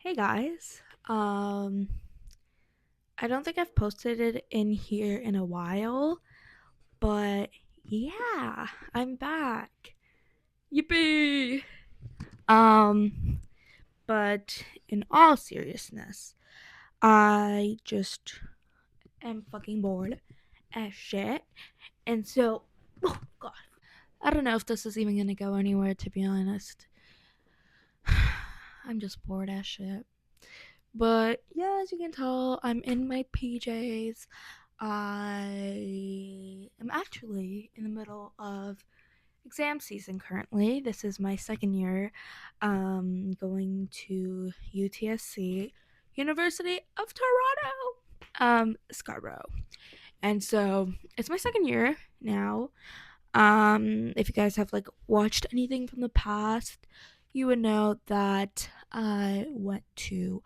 Hey guys. I don't think I've posted it in here in a while, but yeah, I'm back. Yippee! Um, but in all seriousness, I just am fucking bored as shit. And so, oh god, I don't know if this is even gonna go anywhere, to be honest. I'm just bored as shit. But yeah, as you can tell, I'm in my PJs. I am actually in the middle of exam season currently. This is my second year going to UTSC, University of Toronto, Scarborough. And so it's my second year now. If you guys have like watched anything from the past, you would know that I went to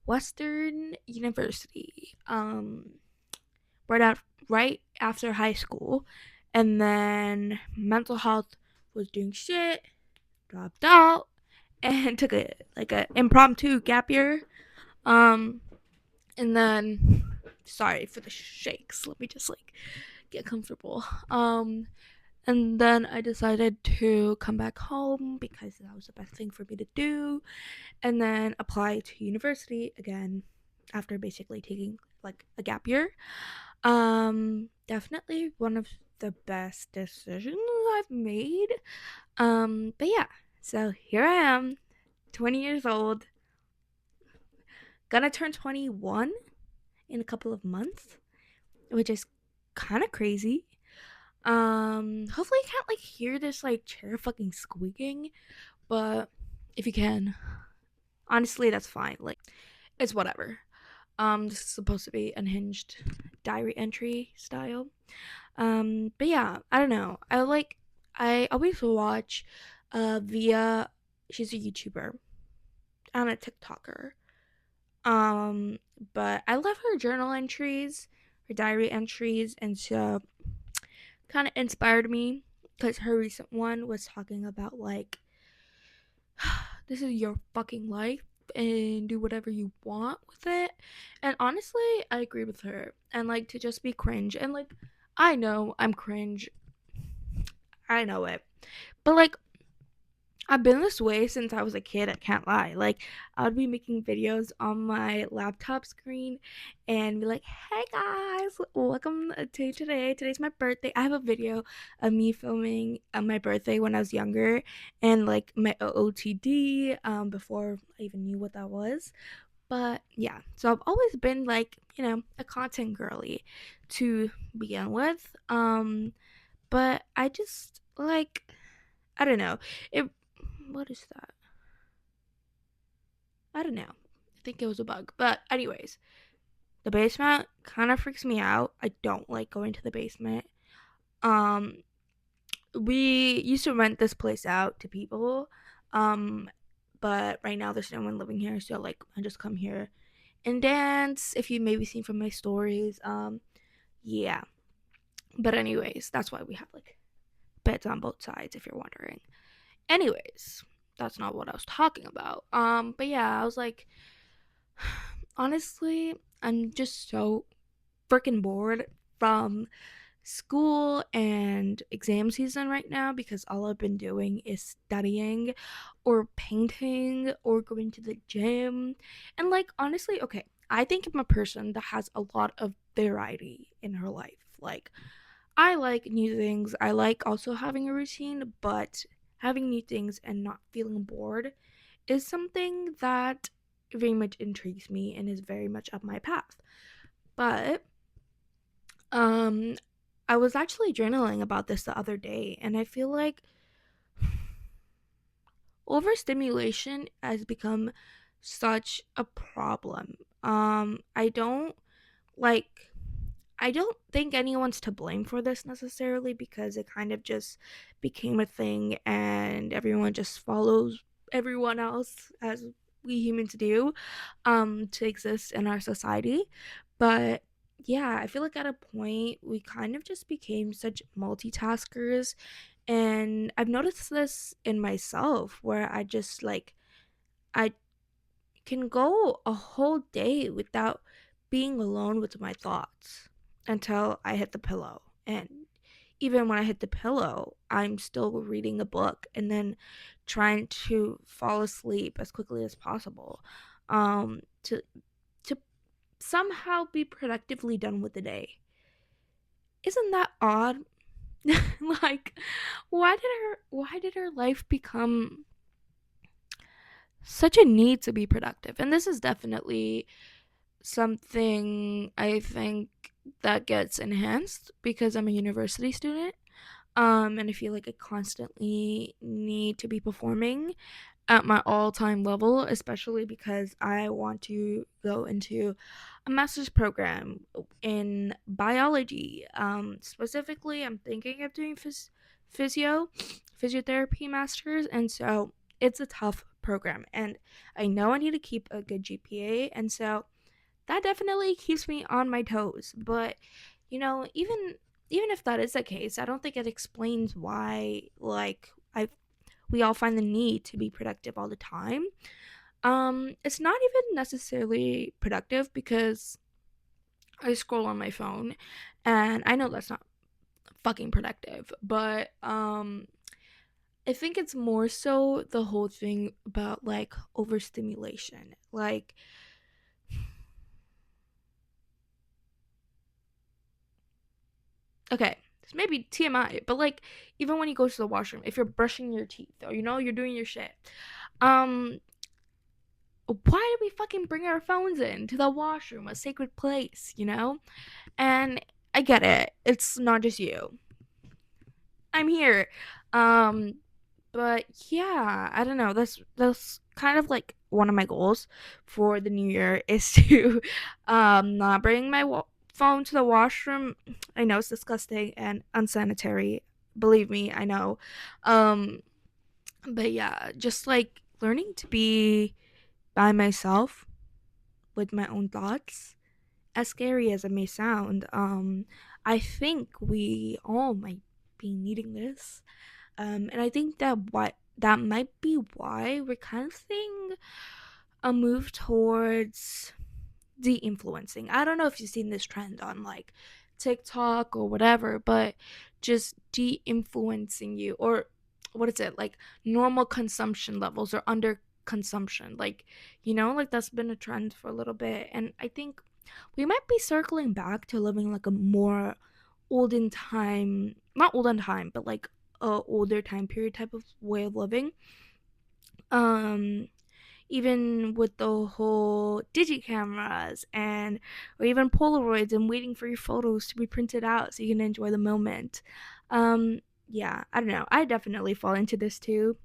Western University right out right after high school, and then mental health was doing shit, dropped out, and took a impromptu gap year. Um, and then sorry for the shakes. Let me just like get comfortable. And then I decided to come back home because that was the best thing for me to do, and then apply to university again after basically taking like a gap year. Definitely one of the best decisions I've made. But yeah, so here I am, 20 years old, gonna turn 21 in a couple of months, which is kind of crazy. Hopefully you can't like hear this like chair fucking squeaking, but if you can, honestly, that's fine. Like, it's whatever. This is supposed to be unhinged diary entry style. But yeah, I don't know. I always watch via she's a YouTuber. I'm a TikToker. Um, but I love her journal entries, her diary entries, and so kind of inspired me because her recent one was talking about like this is your fucking life and do whatever you want with it. And honestly, I agree with her. And like to just be cringe and like I know I'm cringe. I know it. But like I've been this way since I was a kid, I can't lie. Like I would be making videos on my laptop screen and be like, "Hey guys, welcome to today. Today's my birthday." I have a video of me filming my birthday when I was younger and like my OOTD before I even knew what that was. But yeah, so I've always been like, a content girly to begin with. But I just like I don't know. It what is that? I don't know. I think it was a bug. But anyways, the basement kind of freaks me out. I don't like going to the basement. Um we used to rent this place out to people. Um but right now there's no one living here, so like I just come here and dance if you maybe seen from my stories. Yeah. But anyways, that's why we have like beds on both sides if you're wondering. Anyways, that's not what I was talking about. But yeah, I was like honestly, I'm just so freaking bored from school and exam season right now because all I've been doing is studying or painting or going to the gym. And like honestly, okay, I think I'm a person that has a lot of variety in her life. Like I like new things. I like also having a routine, but having new things and not feeling bored is something that very much intrigues me and is very much up my path. But um I was actually journaling about this the other day and I feel like overstimulation has become such a problem. I don't like I don't think anyone's to blame for this necessarily because it kind of just became a thing and everyone just follows everyone else as we humans do to exist in our society. But yeah, I feel like at a point we kind of just became such multitaskers, and I've noticed this in myself where I just like I can go a whole day without being alone with my thoughts until I hit the pillow. And even when I hit the pillow, I'm still reading a book and then trying to fall asleep as quickly as possible, to somehow be productively done with the day. Isn't that odd? Like, why did her life become such a need to be productive? And this is definitely something I think that gets enhanced because I'm a university student. And I feel like I constantly need to be performing at my all-time level, especially because I want to go into a master's program in biology. Specifically, I'm thinking of doing physiotherapy masters, and so it's a tough program, and I know I need to keep a good GPA, and so that definitely keeps me on my toes. But even if that is the case, I don't think it explains why I we all find the need to be productive all the time. It's not even necessarily productive because I scroll on my phone, and I know that's not fucking productive, but I think it's more so the whole thing about like overstimulation. Like, okay, this may be TMI, but like, even when you go to the washroom, if you're brushing your teeth or you're doing your shit, um why do we fucking bring our phones in to the washroom, a sacred place? And I get it, it's not just you. I'm here. Um, but yeah, I don't know. That's kind of like one of my goals for the new year is to not bring my phone to the washroom. I know it's disgusting and unsanitary. Believe me, I know. Um, but yeah, just like learning to be by myself with my own thoughts, as scary as it may sound. I think we all might be needing this. And I think that might be why we're kind of seeing a move towards de-influencing. I don't know if you've seen this trend on like TikTok or whatever, but just de-influencing you, or what is it, like normal consumption levels or under consumption, like that's been a trend for a little bit. And I think we might be circling back to living like a more olden time, not olden time, but like a older time period type of way of living. um Even with the whole digi cameras and or even polaroids and waiting for your photos to be printed out so you can enjoy the moment. Yeah, I don't know, I definitely fall into this too.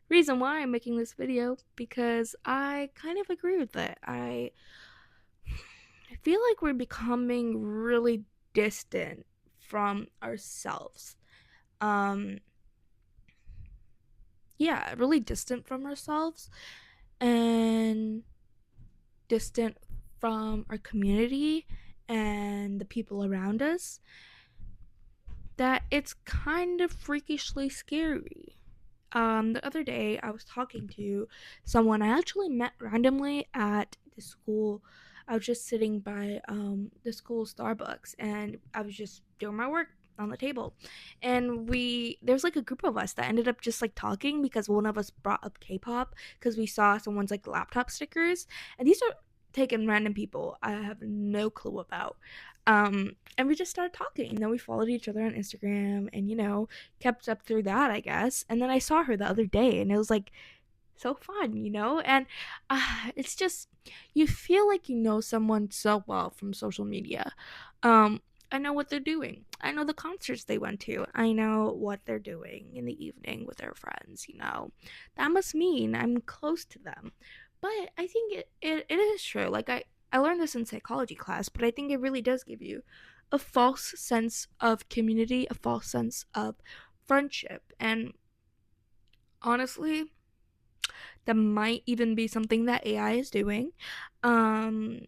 Reason why I'm making this video, because I kind of agree with it. I feel like we're becoming really distant from ourselves. um yeah, really distant from ourselves and distant from our community and the people around us, that it's kind of freakishly scary. The other day I was talking to someone I actually met randomly at the school. I was just sitting by the school Starbucks, and I was just doing my work on the table. And there's like a group of us that ended up just like talking because one of us brought up K-pop because we saw someone's like laptop stickers. And these are taken random people I have no clue about. And we just started talking. And then we followed each other on Instagram and kept up through that, I guess. And then I saw her the other day, and it was like so fun. And it's just, you feel like you know someone so well from social media. I know what they're doing. I know the concerts they went to. I know what they're doing in the evening with their friends. That must mean I'm close to them. But I think it is true. Like, I learned this in psychology class, but I think it really does give you a false sense of community, a false sense of friendship. And honestly, that might even be something that AI is doing. Um,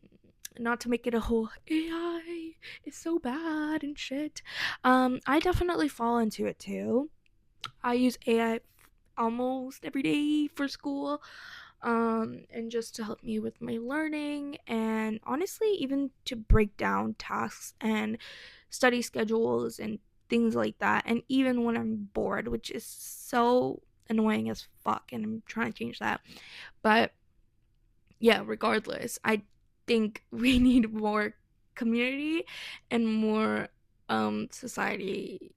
Not to make it a whole AI is so bad and shit. I definitely fall into it too. I use AI almost every day for school. and just to help me with my learning, and honestly even to break down tasks and study schedules and things like that. And even when I'm bored, which is so annoying as fuck, and I'm trying to change that. But yeah, regardless, I think we need more community and more society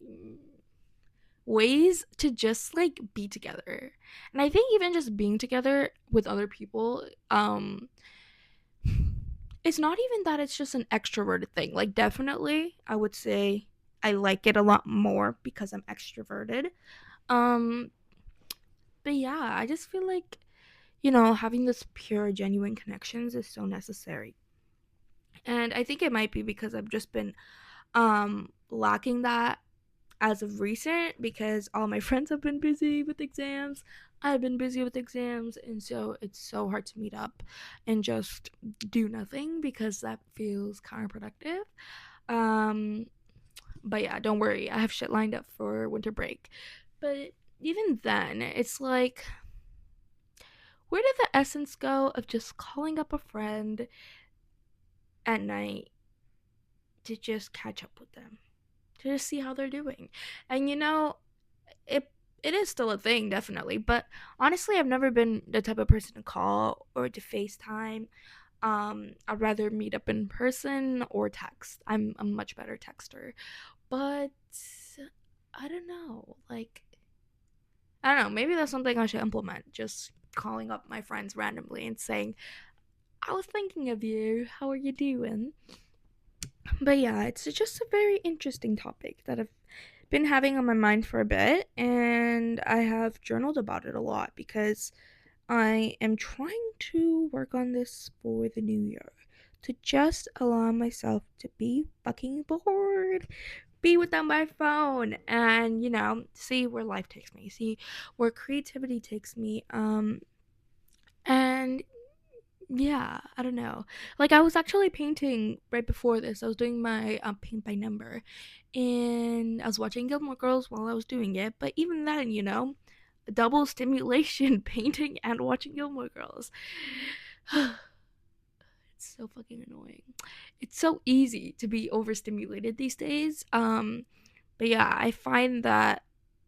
ways to just like be together. And I think even just being together with other people, it's not even that it's just an extroverted thing. Like, definitely I would say I like it a lot more because I'm extroverted. um but yeah, I just feel like, having this pure genuine connections is so necessary. And I think it might be because I've just been lacking that as of recent, because all my friends have been busy with exams. I've been busy with exams, and so it's so hard to meet up and just do nothing, because that feels counterproductive. Um, but yeah, don't worry, I have shit lined up for winter break. But even then, it's like, where did the essence go of just calling up a friend at night to just catch up with them, to just see how they're doing? And it it is still a thing, definitely, but honestly I've never been the type of person to call or to FaceTime. I'd rather meet up in person or text. I'm a much better texter. But I don't know, like, I don't know, maybe that's something I should implement, just calling up my friends randomly and saying, I was thinking of you, how are you doing? But yeah, it's just a very interesting topic that I've been having on my mind for a bit, and I have journaled about it a lot because I am trying to work on this for the new year, to just allow myself to be fucking bored, be without my phone, and see where life takes me, see where creativity takes me. And yeah, I don't know. Like, I was actually painting right before this. I was doing my paint by number, and I was watching Gilmore Girls while I was doing it. But even then, double stimulation, painting and watching Gilmore Girls. It's so fucking annoying. It's so easy to be overstimulated these days. But yeah, I find that,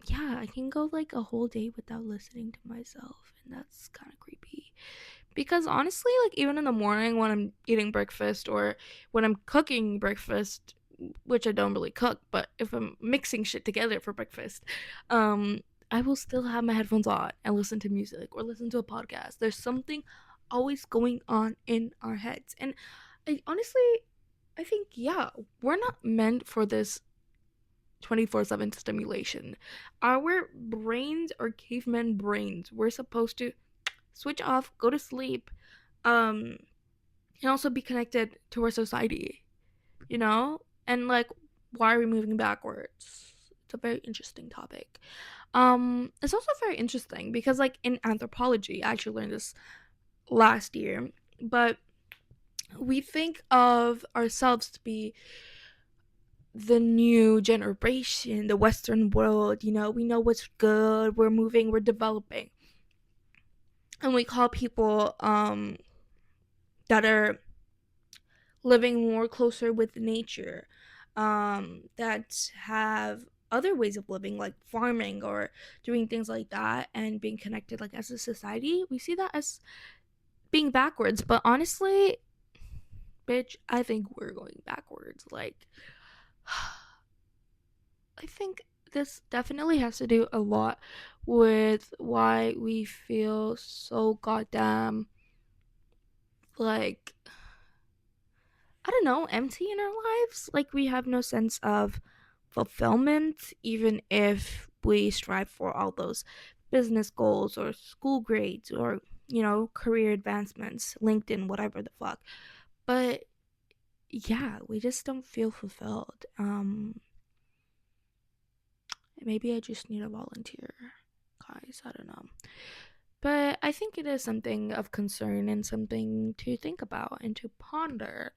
yeah, I can go like a whole day without listening to myself, and that's kind of creepy. Because honestly, like, even in the morning when I'm eating breakfast or when I'm cooking breakfast, which I don't really cook, but if I'm mixing shit together for breakfast, um, I will still have my headphones on and listen to music or listen to a podcast. There's something always going on in our heads. And I think, yeah, we're not meant for this 24/7 stimulation. Our brains are caveman brains. We're supposed to switch off, go to sleep, um, and also be connected to our society, you know? And like, why are we moving backwards? It's a very interesting topic. It's also very interesting because, like, in anthropology, I actually learned this last year, but we think of ourselves to be the new generation, the Western world. We know what's good, we're moving, we're developing, and we call people that are living more closer with nature, that have other ways of living, like farming or doing things like that, and being connected, like, as a society. We see that as being backwards, but honestly, bitch, I think we're going backwards. Like, I think this definitely has to do a lot with why we feel so goddamn, like, I don't know, empty in our lives. Like, we have no sense of fulfillment, even if we strive for all those business goals or school grades or, career advancements, LinkedIn, whatever the fuck. But yeah, we just don't feel fulfilled. Maybe I just need a volunteer, guys. I don't know. But I think it is something of concern and something to think about and to ponder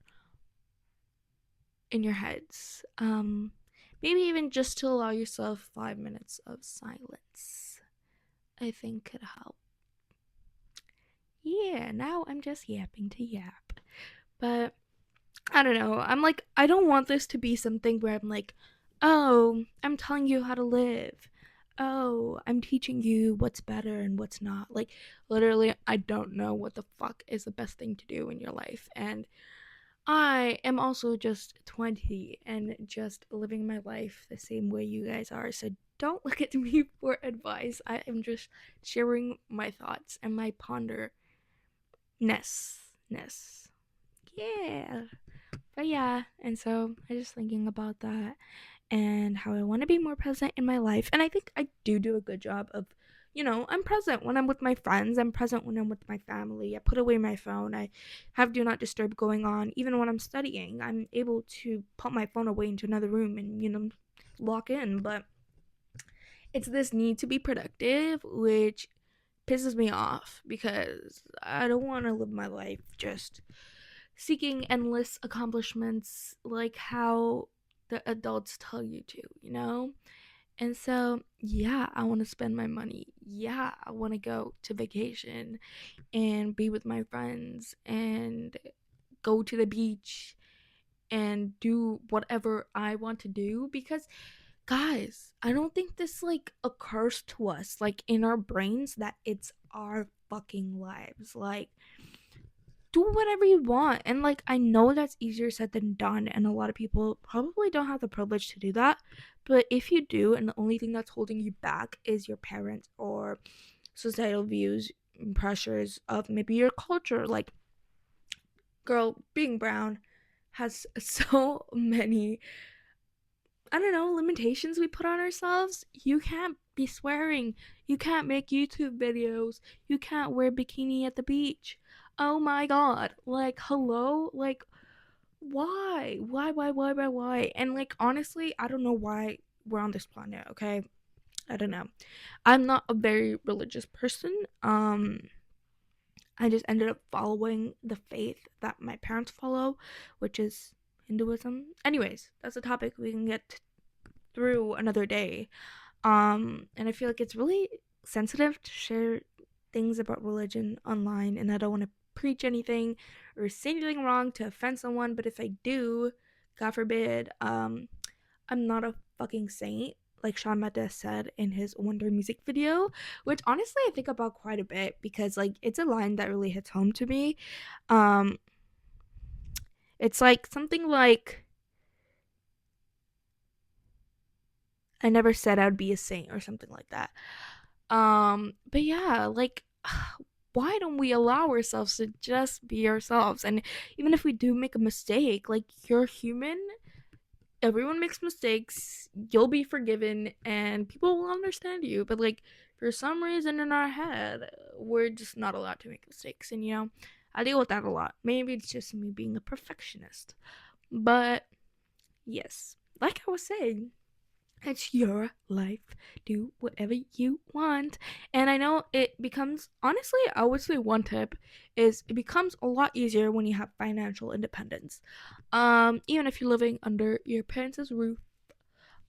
in your heads. Maybe even just to allow yourself 5 minutes of silence, I think could help. yeah, now I'm just yapping to yap. But I don't know. I'm like, I don't want this to be something where I'm like, oh, I'm telling you how to live. Oh, I'm teaching you what's better and what's not. Like, literally, I don't know what the fuck is the best thing to do in your life. And I am also just 20 and just living my life the same way you guys are. So don't look at me for advice. I am just sharing my thoughts and my ponderness. Yeah. But yeah, and so I just thinking about that and how I want to be more present in my life. And I think I do a good job of, I'm present when I'm with my friends. I'm present when I'm with my family. I put away my phone. I have do not disturb going on. Even when I'm studying, I'm able to put my phone away into another room and, lock in. But it's this need to be productive, which pisses me off because I don't want to live my life just seeking endless accomplishments like how the adults tell you to, And so, yeah, I want to spend my money. Yeah, I want to go to vacation and be with my friends and go to the beach and do whatever I want to do because guys, I don't think this like occurs to us like in our brains that it's our fucking lives. Like do whatever you want. And like I know that's easier said than done and a lot of people probably don't have the privilege to do that. But if you do and the only thing that's holding you back is your parents or societal views and pressures of maybe your culture, like girl, being brown has so many, I don't know, limitations we put on ourselves. You can't be swearing. You can't make YouTube videos. You can't wear bikini at the beach. Oh my god. Like, hello? Like, why? Why? And like, honestly, I don't know why we're on this planet, okay? I don't know. I'm not a very religious person. I just ended up following the faith that my parents follow, which is Hinduism. Anyways, that's a topic we can get through another day. And I feel like it's really sensitive to share things about religion online, and I don't want to preach anything or say anything wrong to offend someone, but if I do, God forbid, I'm not a fucking saint, like Shawn Mendes said in his Wonder music video, which honestly I think about quite a bit because like it's a line that really hits home to me. Um, it's like something like I never said I'd be a saint or something like that. But yeah, like why don't we allow ourselves to just be ourselves? And even if we do make a mistake, like you're human, everyone makes mistakes, you'll be forgiven and people will understand you. But like for some reason in our head, we're just not allowed to make mistakes. And I deal with that a lot. Maybe it's just me being a perfectionist. But yes, like I was saying, it's your life. Do whatever you want. And I know it becomes, honestly, I would say one tip is it becomes a lot easier when you have financial independence. Even if you're living under your parents' roof.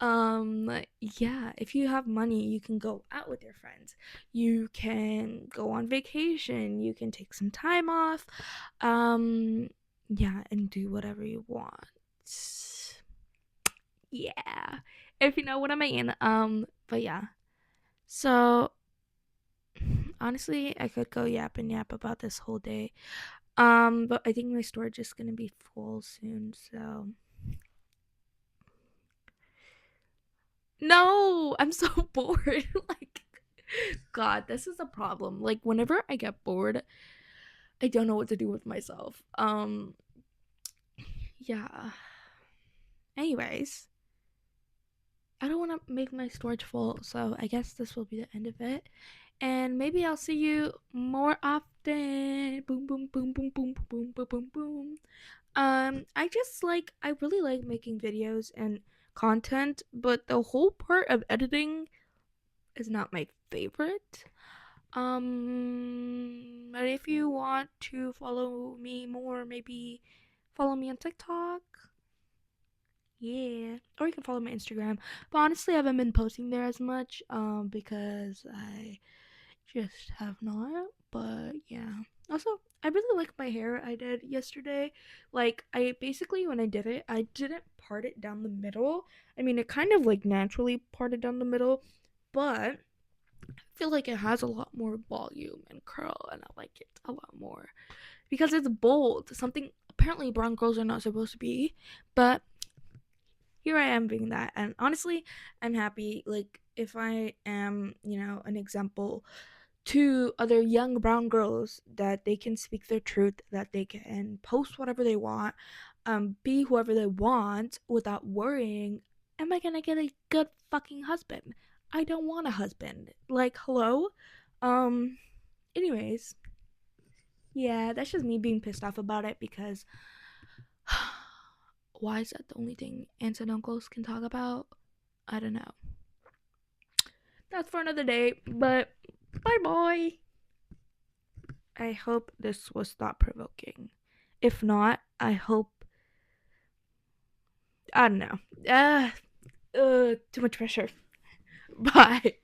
Yeah, if you have money, you can go out with your friends. You can go on vacation. You can take some time off. Yeah, and do whatever you want. Yeah, if you know what I mean. But yeah. So honestly, I could go yap and yap about this whole day. But I think my storage is gonna be full soon. So no, I'm so bored. Like, God, this is a problem. Like, whenever I get bored, I don't know what to do with myself. Yeah. Anyways, I don't want to make my storage full, so I guess this will be the end of it. And maybe I'll see you more often. Boom, boom, boom, boom, boom, boom, boom, boom, boom. I really like making videos and content, but the whole part of editing is not my favorite. But if you want to follow me more, maybe follow me on TikTok. Yeah, or you can follow my Instagram. But honestly, I haven't been posting there as much, because I just have not. But yeah. Also, my hair I did yesterday. Like, I basically, when I did it, I didn't part it down the middle. I mean, it kind of like naturally parted down the middle, but I feel like it has a lot more volume and curl, and I like it a lot more because it's bold. Something apparently brown girls are not supposed to be, but here I am being that. And honestly, I'm happy. Like, if I am, an example to other young brown girls that they can speak their truth, that they can post whatever they want, be whoever they want without worrying, am I gonna get a good fucking husband? I don't want a husband. Like, hello? Um, anyways, yeah, that's just me being pissed off about it because why is that the only thing aunts and uncles can talk about? I don't know. That's for another day, but bye bye. I hope this was thought provoking. If not, I hope. I don't know. Too much pressure. Bye.